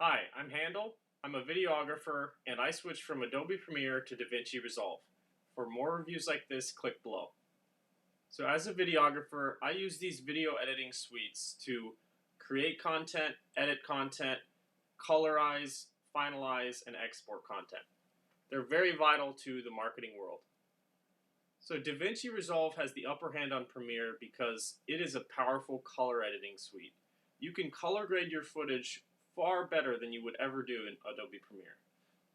Hi, I'm Handel. I'm a videographer and I switched from Adobe Premiere to DaVinci Resolve. For more reviews like this, click below. So as a videographer, I use these video editing suites to create content, edit content, colorize, finalize, and export content. They're very vital to the marketing world. So DaVinci Resolve has the upper hand on Premiere because it is a powerful color editing suite. You can color grade your footage far better than you would ever do in Adobe Premiere.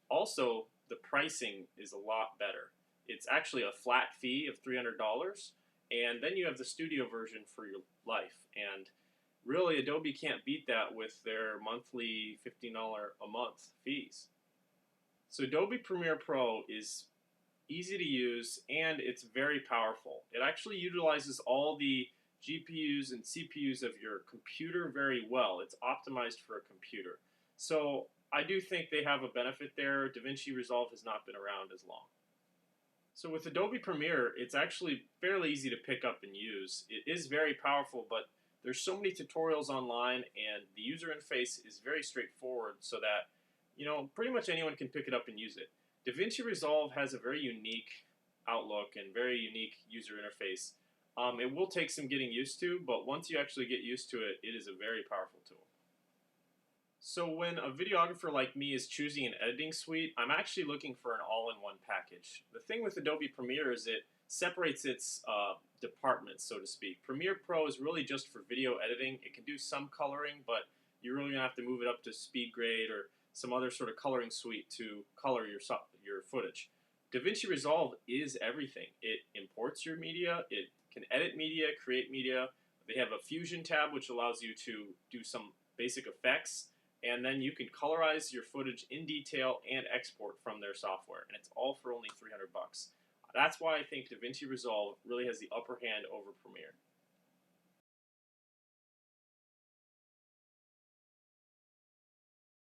Also, the pricing is a lot better. It's actually a flat fee of $300, and then you have the studio version for your life. And really, Adobe can't beat that with their monthly $15 a month fees. So Adobe Premiere Pro is easy to use and it's very powerful. It actually utilizes all the GPUs and CPUs of your computer very well. It's optimized for a computer. So I do think they have a benefit there. DaVinci Resolve has not been around as long. So with Adobe Premiere, it's actually fairly easy to pick up and use. It is very powerful, but there's so many tutorials online and the user interface is very straightforward so that, pretty much anyone can pick it up and use it. DaVinci Resolve has a very unique outlook and very unique user interface. It will take some getting used to, but once you actually get used to it, it is a very powerful tool. So when a videographer like me is choosing an editing suite, I'm actually looking for an all-in-one package. The thing with Adobe Premiere is it separates its departments, so to speak. Premiere Pro is really just for video editing. It can do some coloring, but you're really going to have to move it up to speed grade or some other sort of coloring suite to color your footage. DaVinci Resolve is everything. It imports your media, it can edit media, create media. They have a Fusion tab which allows you to do some basic effects, and then you can colorize your footage in detail and export from their software, and it's all for only $300. That's why I think DaVinci Resolve really has the upper hand over Premiere.